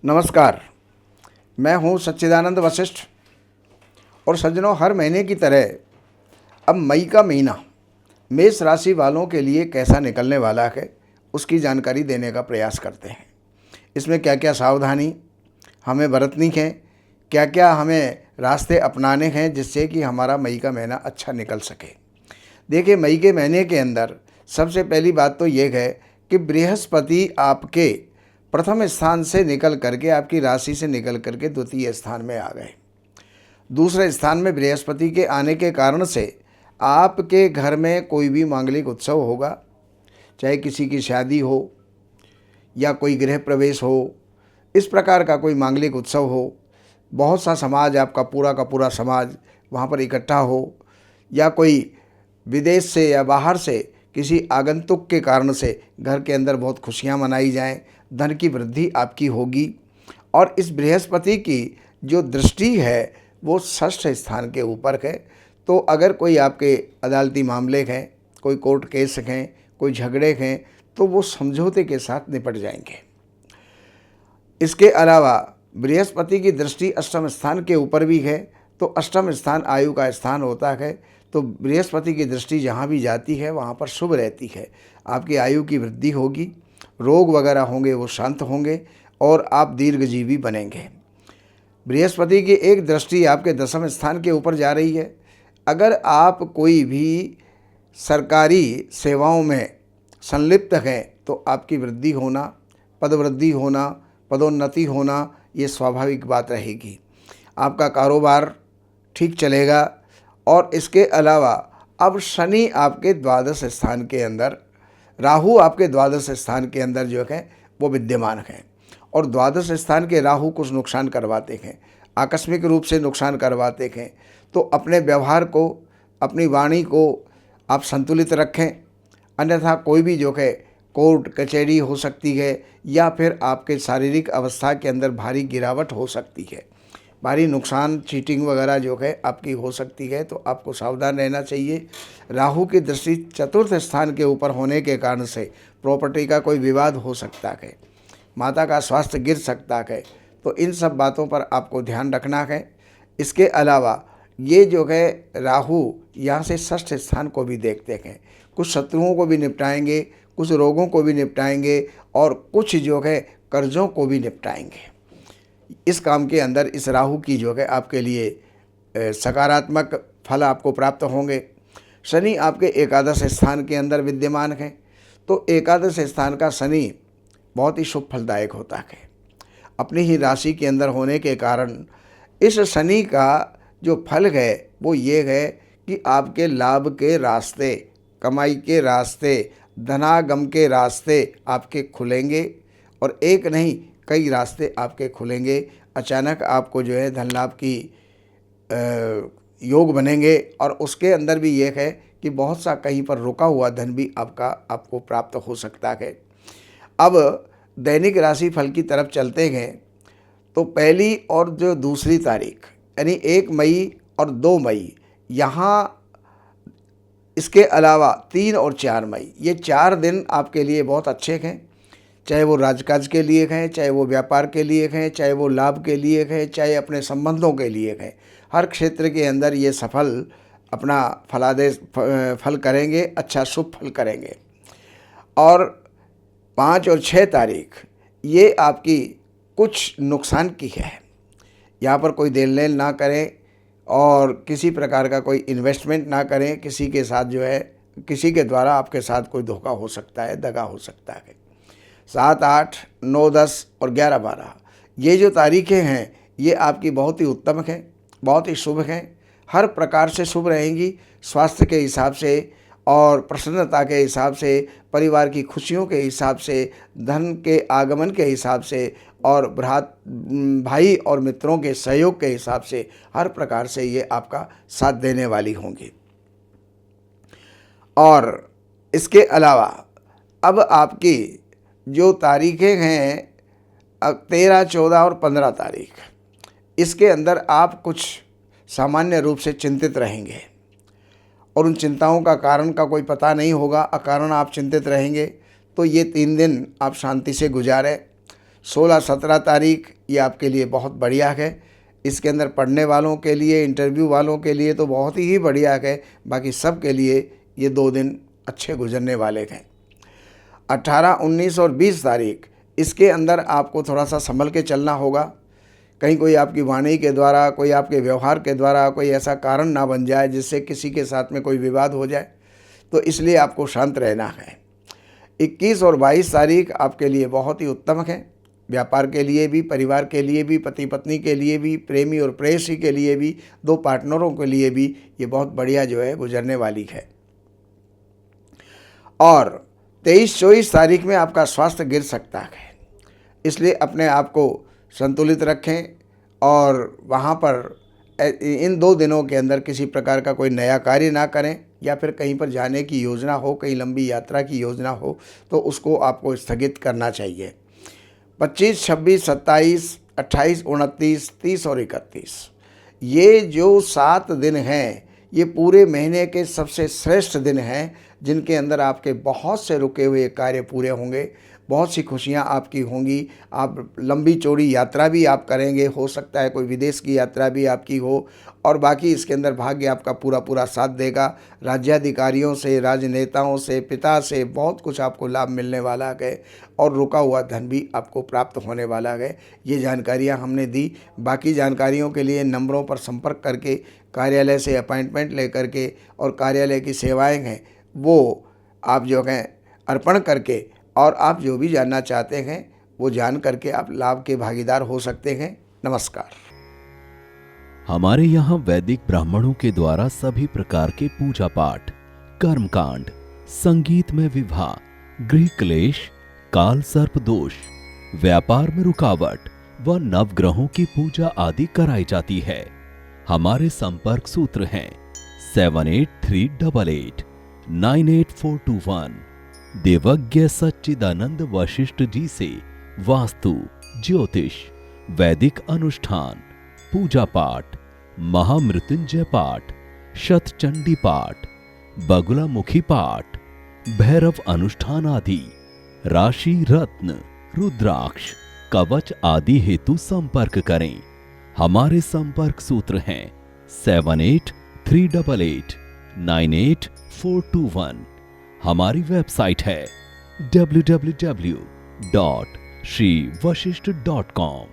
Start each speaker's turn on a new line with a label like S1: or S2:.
S1: नमस्कार। मैं हूं सच्चिदानंद वशिष्ठ। और सज्जनों, हर महीने की तरह अब मई का महीना मेष राशि वालों के लिए कैसा निकलने वाला है उसकी जानकारी देने का प्रयास करते हैं। इसमें क्या क्या सावधानी हमें बरतनी है, क्या क्या हमें रास्ते अपनाने हैं जिससे कि हमारा मई का महीना अच्छा निकल सके। देखिए, मई के महीने के अंदर सबसे पहली बात तो ये है कि बृहस्पति आपके प्रथम स्थान से निकल करके, आपकी राशि से निकल करके द्वितीय स्थान में आ गए। दूसरे स्थान में बृहस्पति के आने के कारण से आपके घर में कोई भी मांगलिक उत्सव होगा, चाहे किसी की शादी हो या कोई गृह प्रवेश हो, इस प्रकार का कोई मांगलिक उत्सव हो, बहुत सा समाज, आपका पूरा का पूरा समाज वहाँ पर इकट्ठा हो, या कोई विदेश से या बाहर से किसी आगंतुक के कारण से घर के अंदर बहुत खुशियाँ मनाई जाएं, धन की वृद्धि आपकी होगी। और इस बृहस्पति की जो दृष्टि है वो षष्ठ स्थान के ऊपर है। तो अगर कोई आपके अदालती मामले हैं, कोई कोर्ट केस हैं, कोई झगड़े हैं, तो वो समझौते के साथ निपट जाएंगे। इसके अलावा बृहस्पति की दृष्टि अष्टम स्थान के ऊपर भी है, तो अष्टम स्थान आयु का स्थान होता है। तो बृहस्पति की दृष्टि जहाँ भी जाती है वहाँ पर शुभ रहती है। आपकी आयु की वृद्धि होगी, रोग वगैरह होंगे वो शांत होंगे और आप दीर्घजीवी बनेंगे। बृहस्पति की एक दृष्टि आपके दसम स्थान के ऊपर जा रही है। अगर आप कोई भी सरकारी सेवाओं में संलिप्त हैं तो आपकी वृद्धि होना, पदवृद्धि होना, पदोन्नति होना, ये स्वाभाविक बात रहेगी। आपका कारोबार ठीक चलेगा। और इसके अलावा अब शनि आपके द्वादश स्थान के अंदर, राहु आपके द्वादश स्थान के अंदर जो है वो विद्यमान है। और द्वादश स्थान के राहु कुछ नुकसान करवाते हैं, आकस्मिक रूप से नुकसान करवाते हैं। तो अपने व्यवहार को, अपनी वाणी को आप संतुलित रखें, अन्यथा कोई भी जो है कोर्ट कचहरी हो सकती है, या फिर आपके शारीरिक अवस्था के अंदर भारी गिरावट हो सकती है, भारी नुकसान, चीटिंग वगैरह जो है आपकी हो सकती है। तो आपको सावधान रहना चाहिए। राहु की दृष्टि चतुर्थ स्थान के ऊपर होने के कारण से प्रॉपर्टी का कोई विवाद हो सकता है, माता का स्वास्थ्य गिर सकता है। तो इन सब बातों पर आपको ध्यान रखना है। इसके अलावा ये जो है राहु यहाँ से षष्ठ स्थान को भी देखते हैं, कुछ शत्रुओं को भी निपटाएंगे, कुछ रोगों को भी निपटाएंगे और कुछ जो है कर्जों को भी निपटाएंगे। इस काम के अंदर इस राहु की जो है आपके लिए सकारात्मक फल आपको प्राप्त होंगे। शनि आपके एकादश स्थान के अंदर विद्यमान है। तो एकादश स्थान का शनि बहुत ही शुभ फलदायक होता है। अपनी ही राशि के अंदर होने के कारण इस शनि का जो फल है वो ये है कि आपके लाभ के रास्ते, कमाई के रास्ते, धनागम के रास्ते आपके खुलेंगे। और एक नहीं, कई रास्ते आपके खुलेंगे। अचानक आपको जो है धन लाभ की योग बनेंगे। और उसके अंदर भी ये है कि बहुत सा कहीं पर रुका हुआ धन भी आपको प्राप्त हो सकता है। अब दैनिक राशि फल की तरफ चलते हैं। तो पहली और जो दूसरी तारीख यानी 1 मई और 2 मई, यहाँ इसके अलावा 3 और 4 मई, ये 4 दिन आपके लिए बहुत अच्छे हैं। चाहे वो राजकाज के लिए हैं, चाहे वो व्यापार के लिए हैं, चाहे वो लाभ के लिए हैं, चाहे अपने संबंधों के लिए हैं, हर क्षेत्र के अंदर ये सफल अपना फलादेश फल करेंगे, अच्छा शुभ फल करेंगे। और 5 और 6 तारीख ये आपकी कुछ नुकसान की है। यहाँ पर कोई देन लेन ना करें और किसी प्रकार का कोई इन्वेस्टमेंट ना करें। किसी के साथ जो है, किसी के द्वारा आपके साथ कोई धोखा हो सकता है, दगा हो सकता है। 7, 8, 9, 10 और 11, 12 ये जो तारीखें हैं ये आपकी बहुत ही उत्तम हैं, बहुत ही शुभ हैं, हर प्रकार से शुभ रहेंगी। स्वास्थ्य के हिसाब से और प्रसन्नता के हिसाब से, परिवार की खुशियों के हिसाब से, धन के आगमन के हिसाब से और भाई और मित्रों के सहयोग के हिसाब से हर प्रकार से ये आपका साथ देने वाली होंगी। और इसके अलावा अब आपकी जो तारीखें हैं 13, 14 और 15 तारीख, इसके अंदर आप कुछ सामान्य रूप से चिंतित रहेंगे और उन चिंताओं का कारण का कोई पता नहीं होगा। अकारण आप चिंतित रहेंगे। तो ये 3 दिन आप शांति से गुजारें, 16-17 तारीख ये आपके लिए बहुत बढ़िया है। इसके अंदर पढ़ने वालों के लिए, इंटरव्यू वालों के लिए तो बहुत ही बढ़िया है। बाकी सब के लिए ये 2 दिन अच्छे गुजरने वाले हैं। 18, 19 और 20 तारीख इसके अंदर आपको थोड़ा सा संभल के चलना होगा। कहीं कोई आपकी वाणी के द्वारा, कोई आपके व्यवहार के द्वारा कोई ऐसा कारण ना बन जाए जिससे किसी के साथ में कोई विवाद हो जाए, तो इसलिए आपको शांत रहना है। 21 और 22 तारीख आपके लिए बहुत ही उत्तम है। व्यापार के लिए भी, परिवार के लिए भी, पति पत्नी के लिए भी, प्रेमी और प्रेयसी के लिए भी, 2 पार्टनरों के लिए भी ये बहुत बढ़िया जो है गुजरने वाली है। और 23-24 तारीख में आपका स्वास्थ्य गिर सकता है, इसलिए अपने आप को संतुलित रखें और वहाँ पर इन 2 दिनों के अंदर किसी प्रकार का कोई नया कार्य ना करें, या फिर कहीं पर जाने की योजना हो, कहीं लंबी यात्रा की योजना हो तो उसको आपको स्थगित करना चाहिए। 25, 26, 27, 28, 29, 30 और 31 ये जो 7 दिन हैं ये पूरे महीने के सबसे श्रेष्ठ दिन हैं, जिनके अंदर आपके बहुत से रुके हुए कार्य पूरे होंगे, बहुत सी खुशियां आपकी होंगी। आप लंबी चौड़ी यात्रा भी आप करेंगे, हो सकता है कोई विदेश की यात्रा भी आपकी हो। और बाकी इसके अंदर भाग्य आपका पूरा पूरा साथ देगा। राज्याधिकारियों से, राजनेताओं से, पिता से बहुत कुछ आपको लाभ मिलने वाला है और रुका हुआ धन भी आपको प्राप्त होने वाला है। ये जानकारियाँ हमने दी। बाकी जानकारियों के लिए नंबरों पर संपर्क करके, कार्यालय से अपॉइंटमेंट लेकर के और कार्यालय की सेवाएं हैं वो आप जो हैं अर्पण करके, और आप जो भी जानना चाहते हैं वो जान करके आप लाभ के भागीदार हो सकते हैं। नमस्कार।
S2: हमारे यहाँ वैदिक ब्राह्मणों के द्वारा सभी प्रकार के पूजा पाठ, कर्मकांड, संगीत में विवाह, गृह क्लेश, काल सर्प दोष, व्यापार में रुकावट व नवग्रहों की पूजा आदि कराई जाती है। हमारे संपर्क सूत्र हैं 7838 98421। देवज्ञ सच्चिदानंद वशिष्ठ जी से वास्तु, ज्योतिष, वैदिक अनुष्ठान, पूजा पाठ, महामृत्युंजय पाठ, शतचंडी पाठ, बगुलामुखी पाठ, भैरव अनुष्ठान आदि, राशि रत्न, रुद्राक्ष, कवच आदि हेतु संपर्क करें। हमारे संपर्क सूत्र हैं 7838 98421। हमारी वेबसाइट है www.shrivashishth.com।